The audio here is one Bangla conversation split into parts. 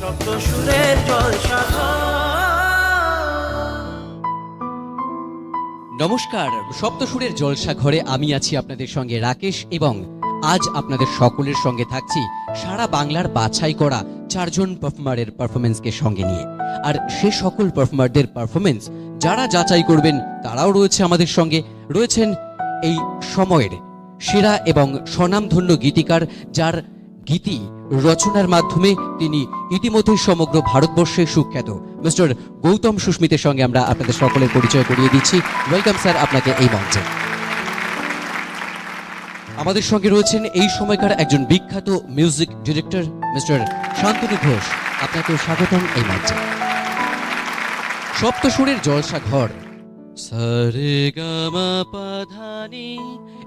সপ্ত সুরের জলসাঘর। নমস্কার, সপ্তসুরের জলসা ঘরে আমি আছি আপনাদের সঙ্গে রাকেশ, এবং আজ আপনাদের সকলের সঙ্গে থাকছি সারা বাংলার বাছাই করা চারজন পারফর্মারের পারফরমেন্সকে সঙ্গে নিয়ে। আর সে সকল পারফর্মারদের পারফরমেন্স যারা যাচাই করবেন তারাও রয়েছে আমাদের সঙ্গে। রয়েছেন এই সময়ের সেরা এবং স্বনামধন্য গীতিকার, যার গীতি রচনার মাধ্যমে তিনি ইতিমধ্যেই সমগ্র ভারতবর্ষে সুখ্যাত, মিস্টার গৌতম সুস্মিতের সঙ্গে আমরা আপনাদের সকলের পরিচয় করিয়ে দিচ্ছি। ওয়েলকাম স্যার আপনাকে এই মঞ্চে। আমাদের সঙ্গে রয়েছেন এই সময়কার একজন বিখ্যাত music director mister Shantanu Ghosh, আপনাকেও স্বাগতম এই মঞ্চে। সপ্তসুরের জলসা ঘর সারেগামাপাধানি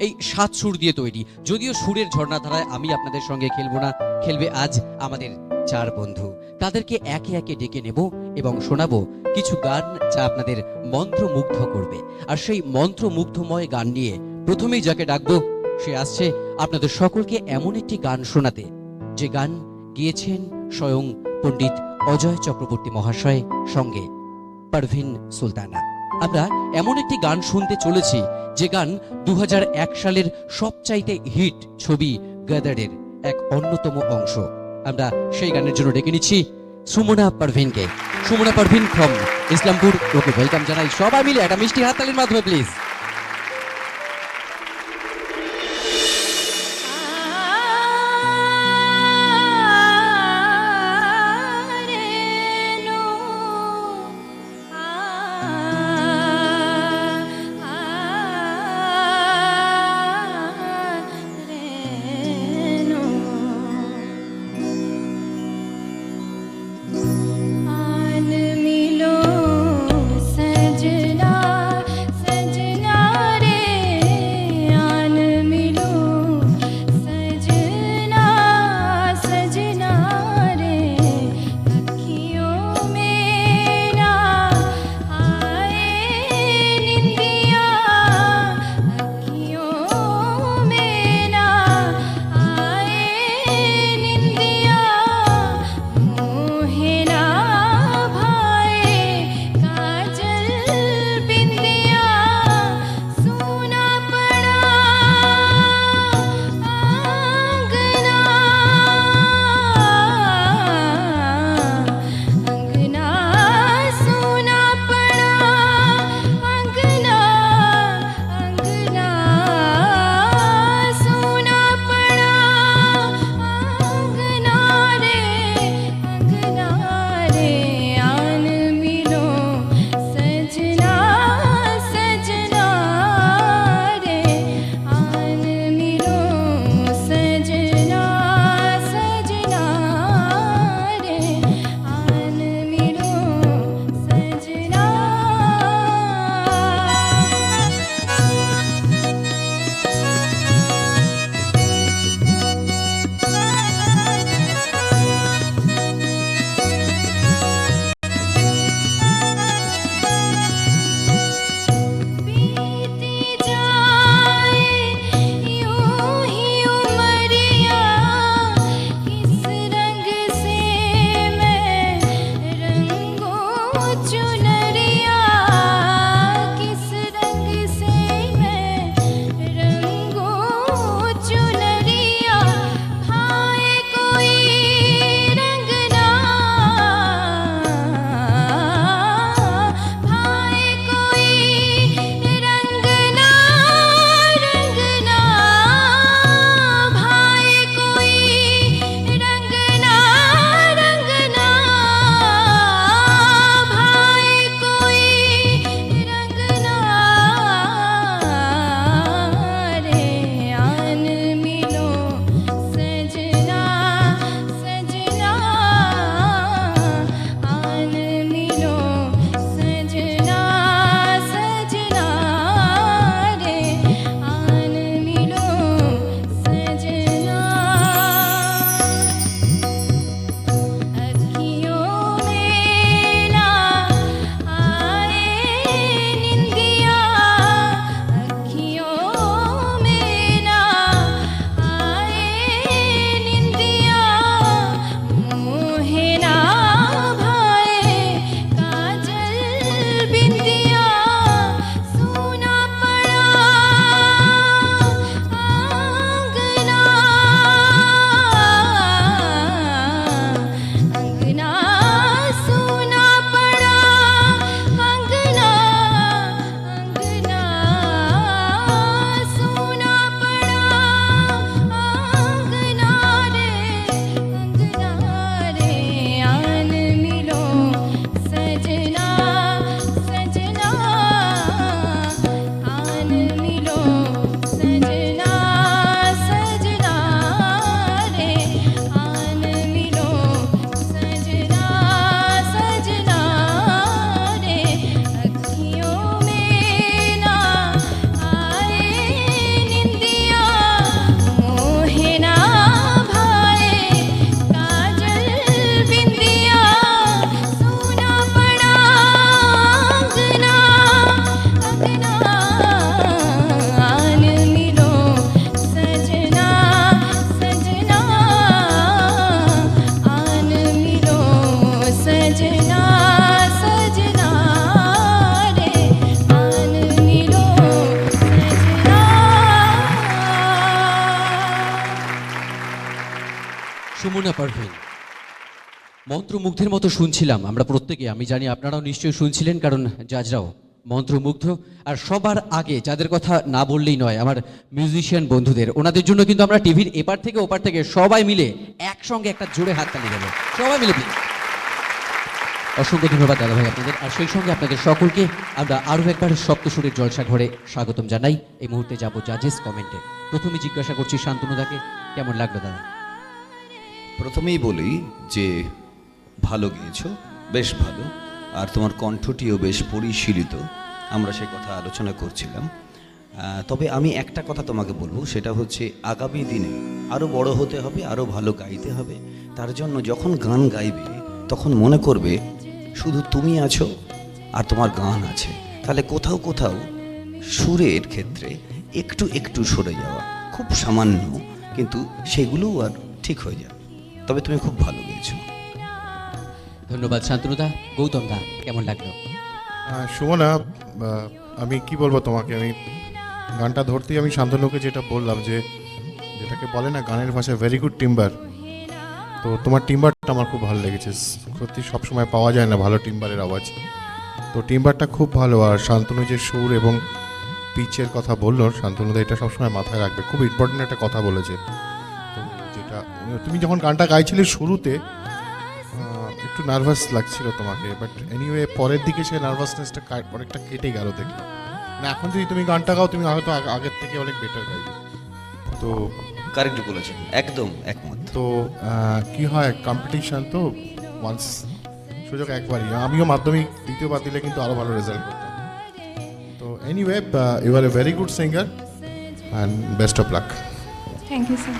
এই 7 সুর দিয়ে তৈরি। যদিও সুরের ঝর্ণাধারায় আমি আপনাদের সঙ্গে খেলবো না, খেলবে আজ আমাদের 4 বন্ধু। তাদেরকে একে একে ডেকে নেব এবং শোনাবো কিছু গান যা আপনাদের মন্ত্রমুগ্ধ করবে। আর সেই মন্ত্রমুগ্ধময় গান নিয়ে প্রথমেই যাকে ডাকবো, সে আসছে আপনাদের সকলকে এমন একটি গান শোনাতে যে গান গিয়েছেন স্বয়ং পণ্ডিত অজয় চক্রবর্তী মহাশয়, সঙ্গে পারভিন সুলতানা। আমরা এমন একটি গান শুনতে চলেছি যে গান 2001 সালের সবচাইতে হিট ছবি গাদারের এক অন্যতম অংশ। আমরা সেই গানের জন্য ডেকে নিচ্ছি সুমনা পারভিনকে। Sumana Parvin from Islampur, okay welcome জানাই। সবাই মিলে একটা মিষ্টি হাততালির মাধ্যমে প্লিজ। आन मिलो सजना सजना পারভিন, মন্ত্রমুগ্ধের মতো শুনছিলাম আমরা প্রত্যেকে, আমি জানি আপনারাও নিশ্চয়ই শুনছিলেন, কারণ জাজরাও মন্ত্রমুগ্ধ। আর সবার আগে যাদের কথা না বললেই নয়, আমার মিউজিশিয়ান বন্ধুদের, ওনাদের জন্য কিন্তু আমরা টিভির এপার থেকে ওপার থেকে সবাই মিলে একসঙ্গে একটা জোরে হাততালি দেবো, সবাই মিলে please। অসংখ্য ধন্যবাদ দাদাভাই আপনাদের। আর সেই সঙ্গে আপনাদের সকলকে আমরা আরও একবার সপ্তসুরের জলসা ঘরে স্বাগতম জানাই। এই মুহূর্তে যাব জাজেস কমেন্টে। প্রথমে জিজ্ঞাসা করছি শান্তনুদাকে, কেমন লাগলো দাদা? প্রথমেই বলি যে ভালো গেয়েছো, বেশ ভালো, আর তোমার কণ্ঠটিও বেশ পরিশীলিত, আমরা সে কথা আলোচনা করছিলাম। তবে আমি একটা কথা তোমাকে বলবো, সেটা হচ্ছে আগামী দিনে আরও বড় হতে হবে, আরও ভালো গাইতে হবে। তার জন্য যখন গান গাইবে তখন মনে করবে শুধু তুমি আছো আর তোমার গান আছে, তাহলে কোথাও কোথাও সুরের ক্ষেত্রে একটু একটু সরে যাওয়া খুব সামান্য, কিন্তু সেগুলোও আর ঠিক হয়ে যাবে। তবে তুমি খুব ভালো গেয়েছো। ধন্যবাদ শান্তনুদা। গৌতম দা, কেমন লাগলো? সুমনা, আমি কি বলবো তোমাকে, আমি গানটা ধরতেই আমি শান্তনুকে যেটা বললাম, যে যেটাকে বলে না গানের ভাষায় ভেরি গুড টিম্বার, তো তোমার টিম্বারটা আমার খুব ভালো লেগেছে। সত্যি সবসময় পাওয়া যায় না ভালো টিম্বারের আওয়াজ, তো টিম্বারটা খুব ভালো। আর শান্তনু যে সুর এবং পিচের কথা বললো, শান্তনুদা এটা সবসময় মাথায় রাখবে, খুব ইম্পর্টেন্ট একটা কথা বলেছে। তো যেটা তুমি যখন গানটা গাইছিলে শুরুতে একটু নার্ভাস লাগছিল তোমাকে, বাট এনিওয়ে পরের দিকে সে নার্ভাসনেসটা অনেকটা কেটে গেল দেখলাম। না, এখন যদি তুমি গানটা গাও তুমি হয়তো আগের থেকে অনেক বেটার গাইবে। তো কারেক্ট বলেছো, একদম একমত। তো কি হয়, কম্পিটিশন তো ওয়ান্স, সুযোগ একবারই। আমিও মাধ্যমিক দ্বিতীয়বার দিলে কিন্তু আরও ভালো রেজাল্ট করতাম। তো anyway, you are a very good singer and best of luck. Thank you sir.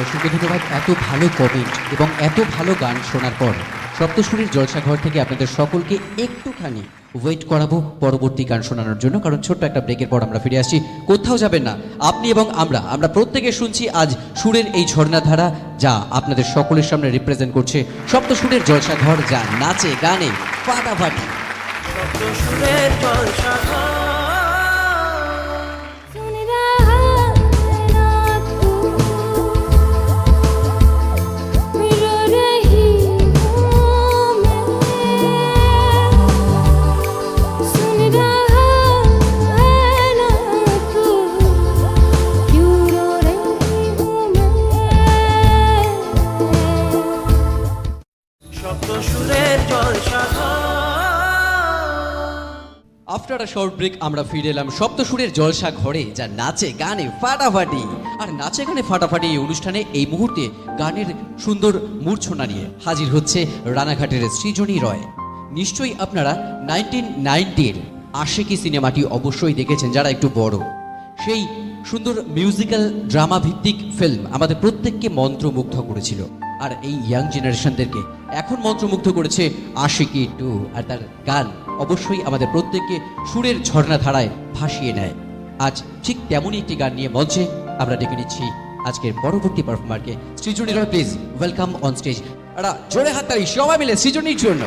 অসংখ্য ধন্যবাদ। এত ভালো কমেন্ট এবং এত ভালো গান শোনার পর সপ্তসুরের জলসাঘর থেকে আপনাদের সকলকে একটুখানি ওয়েট করাবো পরবর্তী গান শোনানোর জন্য, কারণ ছোট্ট একটা ব্রেকের পর আমরা ফিরে আসছি। কোথাও যাবেন না, আপনি এবং আমরা প্রত্যেকে শুনছি আজ সুরের এই ঝর্ণাধারা, যা আপনাদের সকলের সামনে রিপ্রেজেন্ট করছে সপ্তসুরের জলসাঘর, যা নাচে গানে ফাটাফাটি। সপ্তসুরের জলসাঘর। सुन रहा है रात को, रो रही हूँ मैं। सुन रहा है रात को, क्यों रो रही हूँ मैं। সপ্তসুরের জলসাঘর। আফটার আ শর্ট ব্রেক আমরা ফিরে এলাম সপ্তসুরের জলসা ঘরে, যা নাচে গানে ফাটাফাটি। আর নাচে গানে ফাটাফাটি এই অনুষ্ঠানে এই মুহূর্তে গানের সুন্দর মূর্ছনা নিয়ে হাজির হচ্ছে রানাঘাটের সৃজনী রয়। নিশ্চয়ই আপনারা 1990-র আশিকি সিনেমাটি অবশ্যই দেখেছেন, যারা একটু বড়। সেই সুন্দর মিউজিক্যাল ড্রামা ভিত্তিক ফিল্ম আমাদের প্রত্যেককে মন্ত্রমুগ্ধ করেছিল, আর এই ইয়াং জেনারেশনদেরকে এখন মন্ত্রমুগ্ধ করেছে আশিকি 2। আর তার গান অবশ্যই আমাদের প্রত্যেককে সুরের ঝর্ণাধারায় ভাসিয়ে নেয়। আজ ঠিক তেমনই একটি গান নিয়ে মঞ্চে আমরা ডেকে নিচ্ছি আজকের পরবর্তী পারফর্মারকে। সৃজনী রয়, প্লিজ ওয়েলকাম অন স্টেজ। একটা জোরে হাততালি সবাই মিলে সৃজনীর জন্য।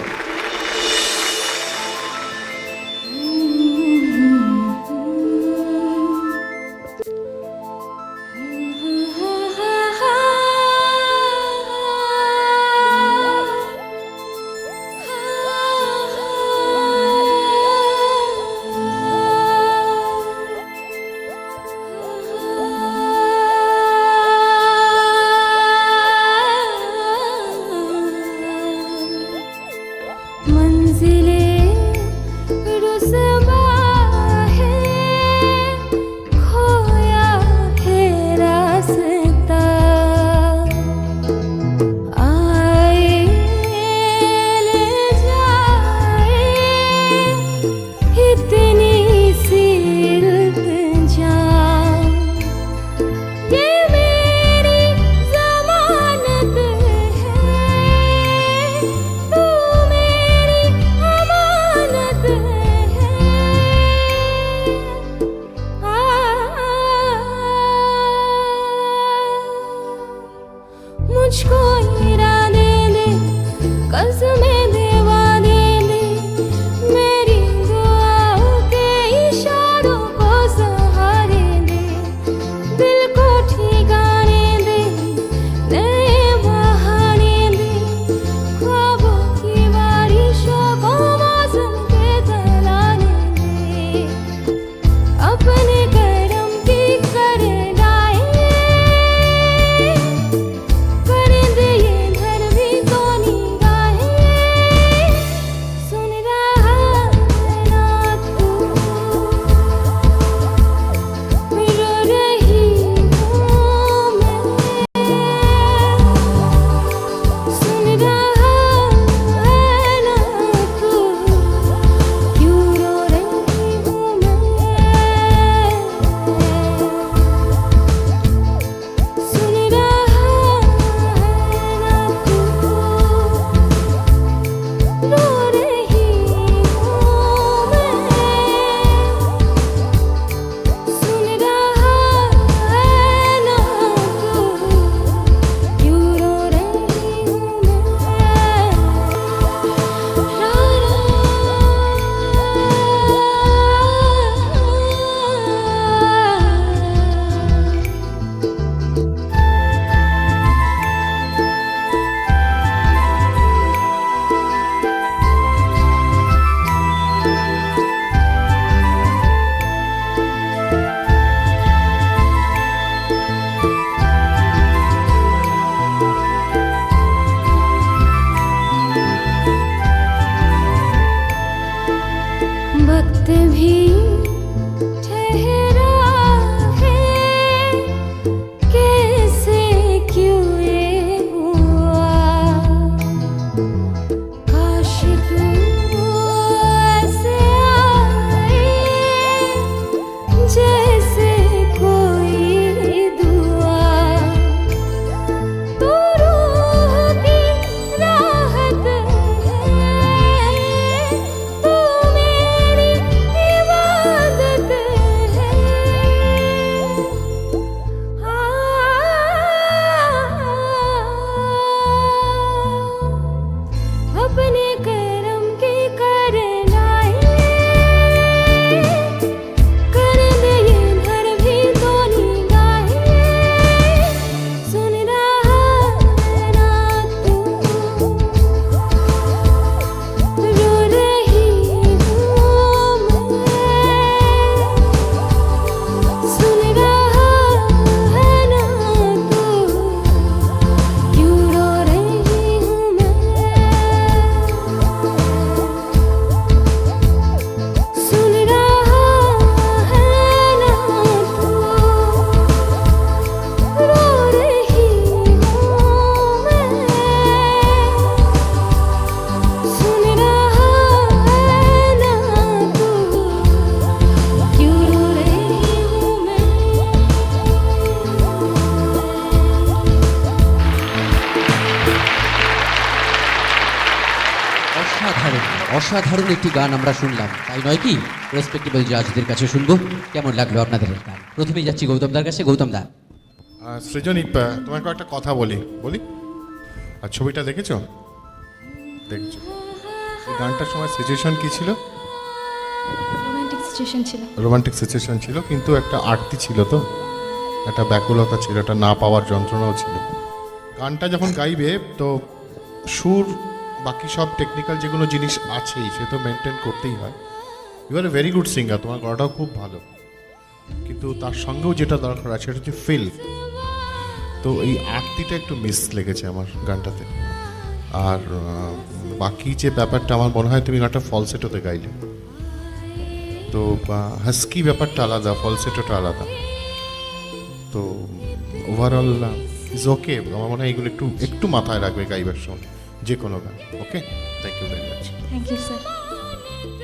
मंजिलें रुसवा है, खोया है रास्ता। आए ले जाए इतनी सी इल्तिजा, ये मेरी ज़मानत है, तू मेरी अमानत है। অসাধারণ অসাধারণ একটি গান আমরা শুনলাম, তাই নয় কি? রেসপেক্টেবল জাজদের কাছে শুনবো কেমন লাগলো আপনাদের এই গান। প্রথমেই যাচ্ছি গৌতম দার কাছে। গৌতম দা, সৃজনী, তোমাকে একটা কথা বলি। আর ছবিটা দেখেছো? দেখেছো? এই গানটার সময় সিচুয়েশন কি ছিল? রোমান্টিক সিচুয়েশন ছিল। রোমান্টিক সিচুয়েশন ছিল, কিন্তু একটা আরতি ছিল, তো একটা ব্যাকুলতা ছিল, একটা না পাওয়ার যন্ত্রণাও ছিল। গানটা যখন গাইবে তো সুর, বাকি সব টেকনিক্যাল যেগুলো জিনিস আছেই সে তো মেনটেন করতেই হয়। You are a very good singer, তোমার গলাটাও খুব ভালো, কিন্তু তার সঙ্গেও যেটা দরকার আছে সেটা হচ্ছে ফিল। তো এই আরতিটা একটু মিস লেগেছে আমার গানটাতে। আর বাকি যে ব্যাপারটা আমার মনে হয় তুমি গানটা ফলসেটোতে গাইলে, তো হাস্কি ব্যাপারটা আলাদা, ফলসেটোটা আলাদা। তো ওভারঅল ইজ ওকে। আমার মনে হয় এগুলো একটু একটু মাথায় রাখবে গাইবার সময় যে কোনো গান। Okay, thank you very much. Thank you sir.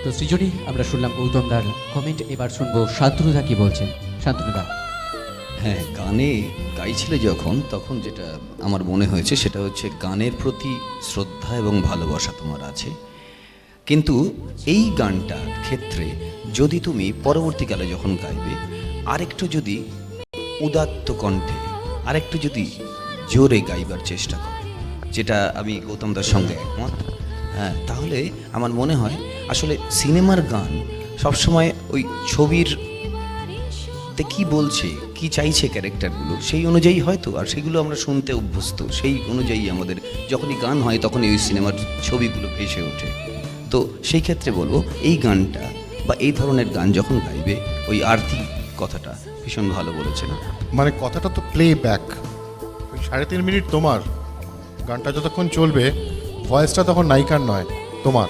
তো সৃজনী, আমরা শুনলাম গৌতম দার কমেন্ট, এবার শুনবো শান্তনু দা কি বলছেন। শান্তনু দা, হ্যাঁ, গানে গাইছিলে যখন, তখন যেটা আমার মনে হয়েছে সেটা হচ্ছে গানের প্রতি শ্রদ্ধা এবং ভালোবাসা তোমার আছে। কিন্তু এই গানটার ক্ষেত্রে যদি তুমি পরবর্তীকালে যখন গাইবে আরেকটু যদি উদাত্ত কণ্ঠে, আরেকটু যদি জোরে গাইবার চেষ্টা করো, যেটা আমি গৌতম দার সঙ্গে একমত, হ্যাঁ, তাহলে আমার মনে হয় আসলে সিনেমার গান সবসময় ওই ছবির কি বলছে, কি চাইছে ক্যারেক্টারগুলো, সেই অনুযায়ী হয়তো, আর সেগুলো আমরা শুনতে অভ্যস্ত, সেই অনুযায়ী আমাদের যখনই গান হয় তখনই ওই সিনেমার ছবিগুলো ভেসে ওঠে। তো সেই ক্ষেত্রে বলবো এই গানটা বা এই ধরনের গান যখন গাইবে, ওই আরতি কথাটা ভীষণ ভালো বলেছে না? মানে কথাটা তো প্লে ব্যাক, ওই 3.5 মিনিট তোমার গানটা যতক্ষণ চলবে, ভয়েসটা তখন নায়িকার নয়, তোমার।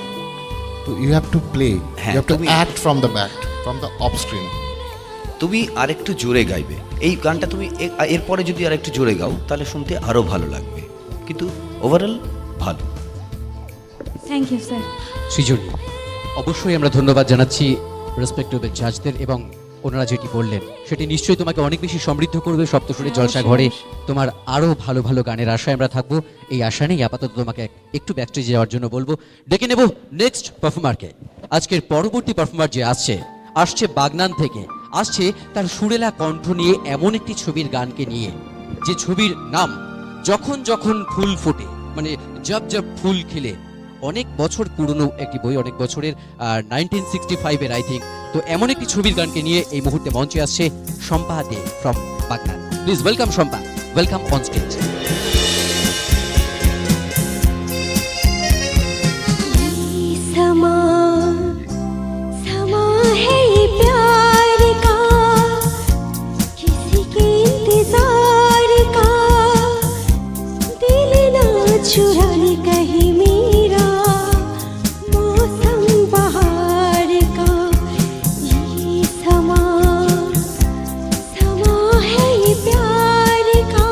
তো ইউ হ্যাভ টু প্লে, হ্যাঁ, ইউ হ্যাভ টু তুমি- act from the back, from the off screen. তুমি আরেকটু জোরে গাইবে এই গানটা, তুমি এরপরে যদি আরেকটু জোরে গাও তাহলে শুনতে আরও ভালো লাগবে, কিন্তু ওভারঅল ভালো। Thank you sir. সৃজনী, অবশ্যই আমরা ধন্যবাদ জানাচ্ছি রেসপেক্টেবল জাজদের, এবং ওনারা যেটি বললেন সেটি নিশ্চয়ই তোমাকে অনেক বেশি সমৃদ্ধ করবে। সপ্তসুরের জলসা ঘরে তোমার আরও ভালো ভালো গানের আশায় আমরা থাকবো। এই আশা নেই আপাতত তোমাকে একটু ব্যাকস্টেজে যাওয়ার জন্য বলবো। ডেকে নেব নেক্সট পারফর্মারকে। আজকের পরবর্তী পারফর্মার যে আসছে বাগনান থেকে, আসছে তার সুরেলা কণ্ঠ নিয়ে এমন একটি ছবির গানকে নিয়ে, যে ছবির নাম যখন যখন ফুল ফোটে, মানে জব জব ফুল খিলে। অনেক বছর পুরনো একটি বই, অনেক বছরের, 1965-এর আই থিঙ্ক। তো এমন একটি ছবির গানকে নিয়ে এই মুহূর্তে মঞ্চে আসছে Shampa Dey from Bagnan. Please welcome Shampa, welcome on stage. समा समा है ये प्यार का, किसी के इंतजार का, दिल ना चुराए कहीं मेरा मौसम बहार का। ये समा समा है ये प्यार का,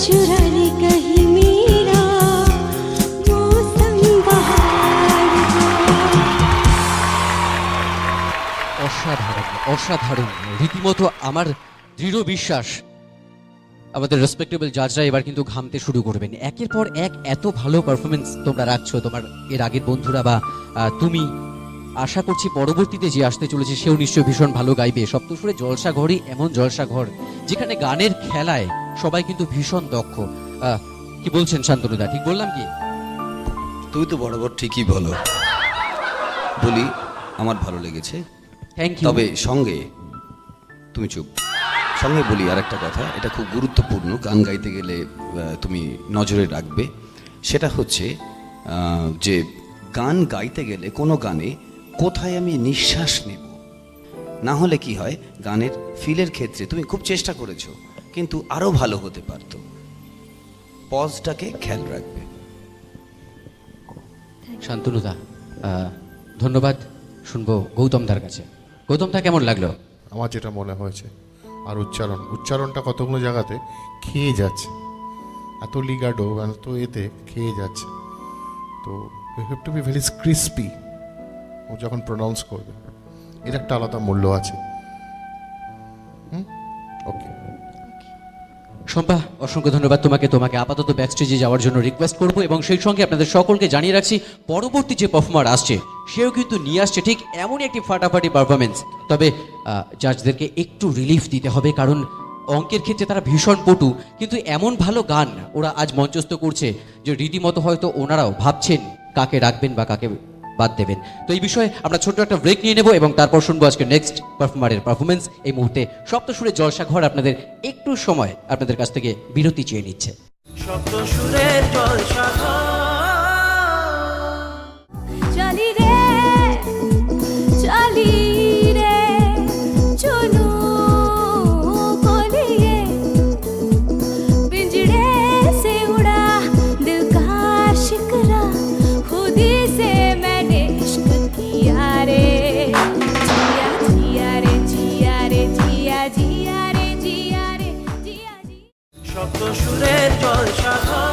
चुरा ले कहीं मेरा मौसम बहार का। অসাধারণ অসাধারণ, রীতিমতো আমার দৃঢ় বিশ্বাস আমাদের রেসপেক্টেবল জাজরা এবার কিন্তু ঘামতে শুরু করবেন। একের পর এক এত ভালো পারফরমেন্স তোমরা রাখছো, তোমার এর আগের বন্ধুরা বা তুমি, আশা করছি পরবর্তীতে যে আসতে চলেছে সেও নিশ্চয়ই ভীষণ ভালো গাইবে। সপ্তসুরে জলসাঘরই এমন জলসাঘর যেখানে গানের খেলায় সবাই কিন্তু ভীষণ দক্ষ। কি বলছেন শান্তনুদা, ঠিক বললাম কি? তুই তো বরাবর ঠিকই বলো। বলি আমার ভালো লেগেছে, থ্যাংক ইউ। তবে সঙ্গে তুমি চুপ, সঙ্গে বলি আর একটা কথা, এটা খুব গুরুত্বপূর্ণ, গান গাইতে গেলে তুমি নজরে রাখবে। সেটা হচ্ছে যে গান গাইতে গেলে কোনো গানে কোথায় আমি নিঃশ্বাস নেব, না হলে কি হয় গানের ফিলের ক্ষেত্রে তুমি খুব চেষ্টা করেছো কিন্তু আরও ভালো হতে পারতো। পজটাকে খেয়াল রাখবে। শান্তনুদা ধন্যবাদ। শুনবো গৌতমদার কাছে। গৌতমদা কেমন লাগলো? আমার যেটা মনে হয়েছে, আর উচ্চারণটা কতগুলো জায়গাতে খেয়ে যাচ্ছে, এত লিগাডো এত এতে খেয়ে যাচ্ছে। তো you have to be very crispy ও যখন প্রোনাউন্স করবে, এর একটা আলাদা মূল্য আছে। ওকে শম্পা, অসংখ্য ধন্যবাদ তোমাকে। তোমাকে আপাতত ব্যাকস্টেজে যাওয়ার জন্য রিকোয়েস্ট করবো এবং সেই সঙ্গে আপনাদের সকলকে জানিয়ে রাখছি পরবর্তী যে পারফর্মার আসছে সেও কিন্তু নিয়ে আসছে ঠিক এমনই একটি ফাটাফাটি পারফরমেন্স। তবে জাজদেরকে একটু রিলিফ দিতে হবে, কারণ অঙ্কের ক্ষেত্রে তারা ভীষণ পটু, কিন্তু এমন ভালো গান ওরা আজ মঞ্চস্থ করছে যে রীতিমতো হয়তো ওনারাও ভাবছেন কাকে রাখবেন বা কাকে বাদ দেবেন। তো এই বিষয়ে আমরা ছোট্ট একটা ব্রেক নিয়ে নেব এবং তারপর শুনবো আজকে নেক্সট পারফর্মারের পারফরমেন্স। এই মুহূর্তে সপ্তসুরে জলসাঘর আপনাদের একটু সময় আপনাদের কাছ থেকে বিরতি চেয়ে নিচ্ছে। সপ্ত সুরের জলসাঘর। चली रे चली रे चुनू को लिए पिंजड़े से उड़ा दिल का शिकरा, खुद ही से मैंने इश्क किया रे। जिया जिया रे जिया रे जिया जिया रे जिया रे जिया जी। সপ্ত সুরের জলসাঘর।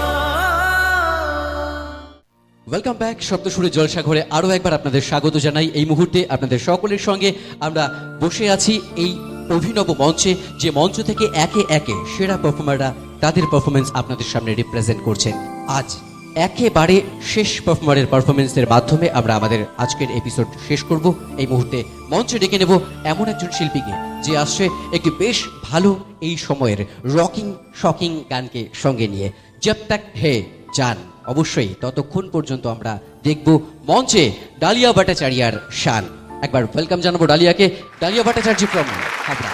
Welcome back. সপ্তসুরে জলসাঘরে আরও একবার আপনাদের স্বাগত জানাই। এই মুহূর্তে আপনাদের সকলের সঙ্গে আমরা বসে আছি এই অভিনব মঞ্চে, যে মঞ্চ থেকে একে একে সেরা পারফর্মাররা তাদের পারফরমেন্স আপনাদের সামনে রিপ্রেজেন্ট করছেন। আজ একেবারে শেষ পারফর্মারের পারফরমেন্সের মাধ্যমে আমরা আমাদের আজকের এপিসোড শেষ করব। এই মুহূর্তে মঞ্চে ডেকে নেব এমন একজন শিল্পীকে যে আসছে একটি বেশ ভালো এই সময়ের রকিং শকিং গানকে সঙ্গে নিয়ে। জব তক হে জান, অবশ্যই ততক্ষণ পর্যন্ত আমরা দেখব মঞ্চে ডালিয়া ভট্টাচার্যার শান। একবার ওয়েলকাম জানাবো ডালিয়াকে। ডালিয়া ভট্টাচার্য ফ্রম হাবড়া।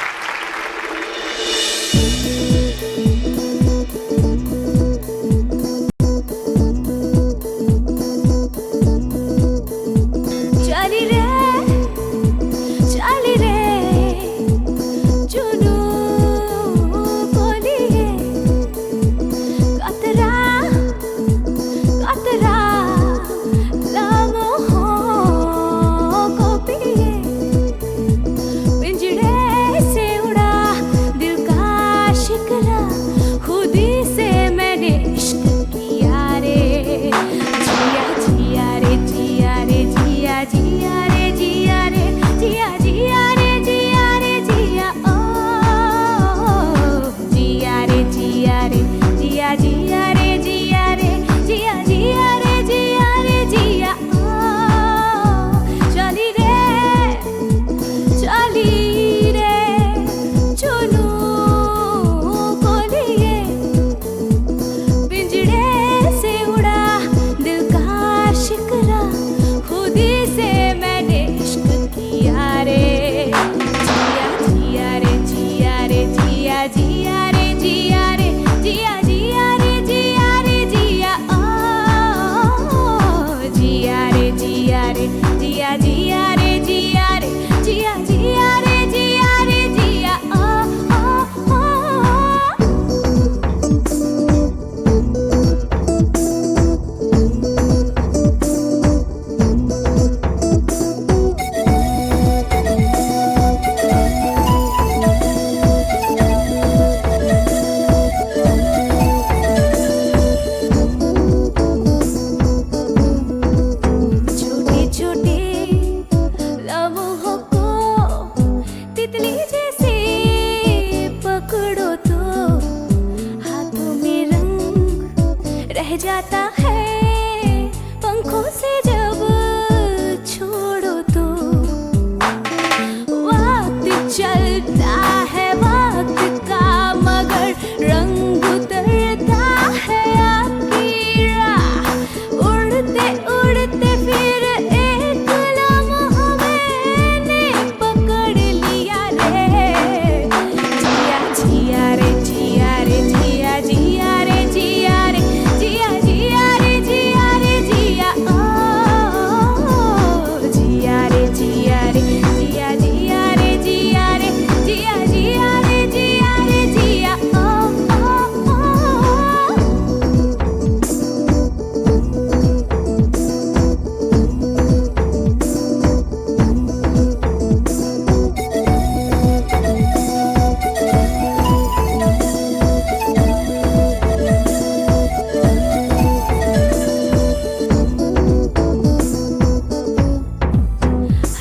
चली रे चुनू को लिए कतरा कतरा लम्हों को पिए, पिंजड़े से जाता है पंखों से जब छोड़ो तो वक्त चलता है वक्त का मगर रंग उतरता है आपकी राह उड़ते उड़ते फिर एक लम्हा मैंने पकड़ लिया रे जिया जिया रे जिया रे जिया जिया रे जिया रे जिया जिया रे जिया रे जिया ओ जिया रे जिया रे जिया जिया रे जिया रे जिया जिया रे जिया रे जिया ओ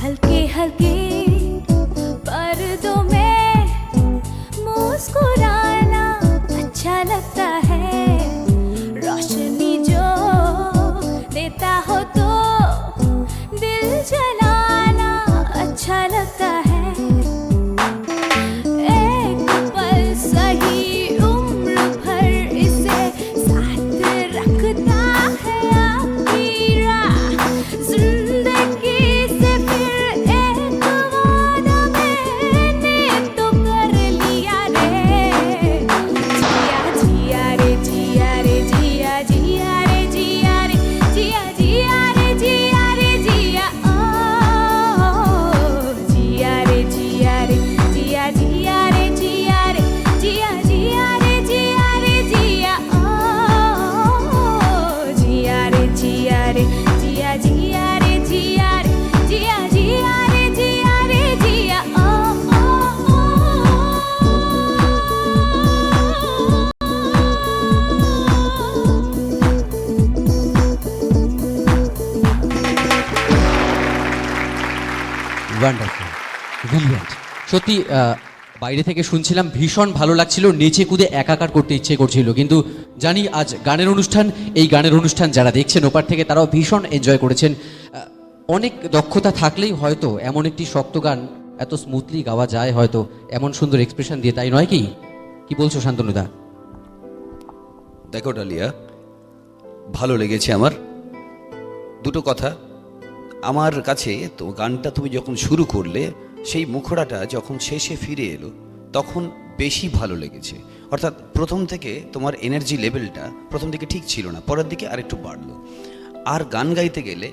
हल्के हल्के पर्दों में मुस्कुराना अच्छा लगता है रोशनी जो देता हो तो दिल जलाना अच्छा लगता है एक पल सही उम्र भर इसे साथ रखता है आपकी राह जिंदगी से फिर एक वादा मैंने तो कर लिया रे जिया जिया रे जिया रे जिया जिया रे जिया रे जिया जिया रे जिया रे जिया ओ जिया रे जिया रे जिया जिया रे जिया रे जिया जिया रे जिया रे जिया ओ जिया रे जिया रे जिया जिया रे जिया रे जिया जिया रे जिया रे जिया ओ ওয়ান্ডারফুল, ব্রিলিয়ান্ট। সত্যি বাইরে থেকে শুনছিলাম ভীষণ ভালো লাগছিল, নেচে কুদে একাকার করতে ইচ্ছে করছিল, কিন্তু জানি আজ গানের অনুষ্ঠান, এই গানের অনুষ্ঠান যারা দেখছেন ওপার থেকে তারাও ভীষণ এনজয় করেছেন। অনেক দক্ষতা থাকলেই হয়তো এমন একটি শক্ত গান এত স্মুথলি গাওয়া যায়, হয়তো এমন সুন্দর এক্সপ্রেশন দিয়ে, তাই নয় কি? কি বলছো শান্তনুদা? দেখো ডালিয়া, ভালো লেগেছে আমার। দুটো কথা, আমার কাছে তো গানটা তুমি যখন শুরু করলে সেই মুখড়াটা যখন শেষে ফিরে এলো তখন বেশি ভালো লেগেছে। অর্থাৎ প্রথম থেকে তোমার এনার্জি লেভেলটা প্রথম দিকে ঠিক ছিল না, পরের দিকে আরেকটু বাড়লো। আর গান গাইতে গেলে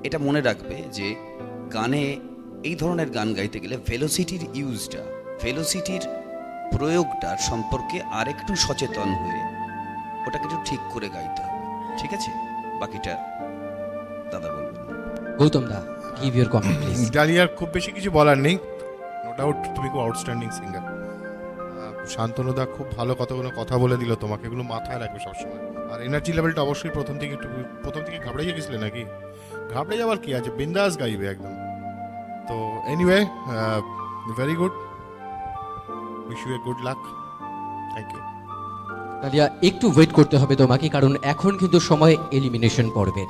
এটা মনে রাখবে যে গানে এই ধরনের গান গাইতে গেলে ভেলোসিটির ইউজটা, ভেলোসিটির প্রয়োগটার সম্পর্কে আরেকটু সচেতন হয়ে ওটাকে একটু ঠিক করে গাইতে হবে, ঠিক আছে? বাকিটা দাদা বলবেন। গৌতম দা, গিভ ইউর কমেন্ট প্লিজ। ডালিয়ার খুব বেশি কিছু বলার নেই, নো ডাউট তুমি খুব আউটস্ট্যান্ডিং সিঙ্গার। শান্তনুদা খুব ভালো কতগুলো কথা বলে দিল তোমাকে, এগুলো মাথায় রাখবে সবসময়। আর এনার্জি লেভেলটা অবশ্যই প্রথম থেকে ঘাবড়াইয়ে গেছিলে নাকি? ঘাবড়ে যাওয়ার কি আছে, বিন্দাস গাইবে একদম। তো anyway, very good, wish you a good luck, thank you. Dalia, একটু ওয়েট করতে হবে তোমাকে, কারণ এখন কিন্তু সময় এলিমিনেশন পর্বের।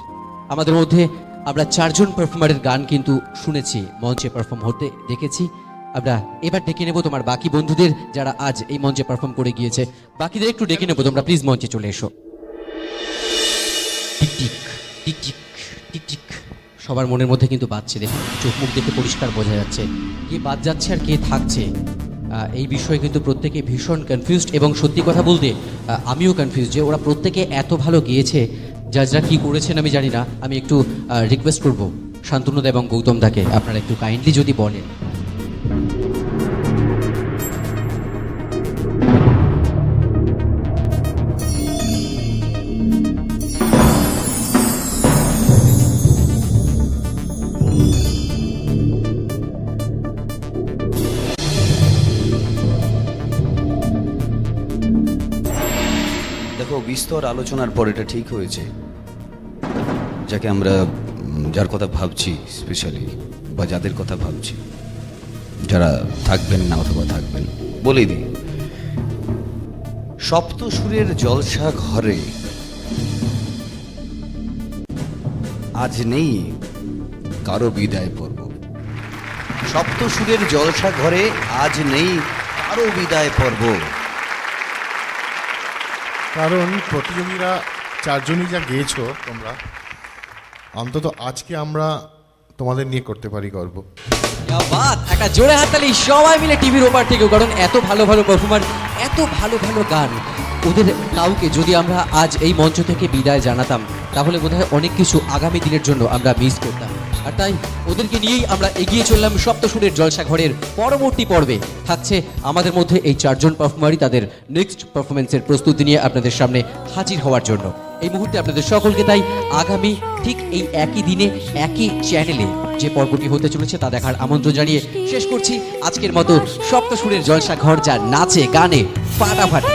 আমাদের মধ্যে আমরা চারজন পারফর্মারের গান কিন্তু শুনেছি, মঞ্চে পারফর্ম হতে দেখেছি। আমরা এবার ডেকে নেব তোমার বাকি বন্ধুদের যারা আজ এই মঞ্চে পারফর্ম করে গিয়েছে, বাকিদের একটু ডেকে নেব। তোমরা প্লিজ মঞ্চে চলে এসো। টিকটিক টিকটিক টিকটিক সবার মনের মধ্যে কিন্তু বাজছে, দেখুন চোখ মুখ দেখে পরিষ্কার বোঝা যাচ্ছে কে বাদ যাচ্ছে আর কে থাকছে। এই বিষয়ে কিন্তু প্রত্যেকে ভীষণ কনফিউজড, এবং সত্যি কথা বলতে আমিও কনফিউজ যে ওরা প্রত্যেকে এত ভালো গিয়েছে, জাজরা কি করেছেন আমি জানি না। আমি একটু রিকোয়েস্ট করব শান্তনুদা এবং গৌতম দাকে, আপনারা একটু কাইন্ডলি যদি বলেন। দেখো, বিস্তর আলোচনার পর এটা ঠিক হয়েছে, যাকে আমরা যার কথা ভাবছি স্পেশালি, বা যাদের কথা ভাবছি, যারা থাকবেন না অথবা থাকবেন, বলেই দিই, সপ্ত সুরের জলসা ঘরে আজ নেই কারো বিদায় পর্ব। সপ্তসুরের জলসা ঘরে আজ নেই কারো বিদায় পর্ব। কারণ প্রতিযোগীরা চারজনই যা গেয়েছো তোমরা, অন্তত আজকে আমরা তোমাদের নিয়ে করতে পারি গর্ব। क्या बात! একটা জোরে হাততালি সবাই মিলে টিভির ওপার থেকেও, কারণ এত ভালো ভালো পারফর্মার, এত ভালো ভালো গান, ওদের কাউকে যদি আমরা আজ এই মঞ্চ থেকে বিদায় জানাতাম তাহলে বোধহয় অনেক কিছু আগামী দিনের জন্য আমরা মিস করতাম। আর তাই ওদেরকে নিয়েই আমরা এগিয়ে চললাম সপ্তসুরের জলসা ঘরের পরবর্তী পর্বে। থাকছে আমাদের মধ্যে এই চারজন পারফর্মারই তাদের নেক্সট পারফরমেন্সের প্রস্তুতি নিয়ে আপনাদের সামনে হাজির হওয়ার জন্য। এই মুহূর্তে আপনাদের সকলকে তাই আগামী ঠিক এই একই দিনে একই চ্যানেলে যে পর্বটি হতে চলেছে তা দেখার আমন্ত্রণ জানিয়ে শেষ করছি আজকের মতো সপ্তসুরের জলসা ঘর, যা নাচে গানে ফাটাফাটি।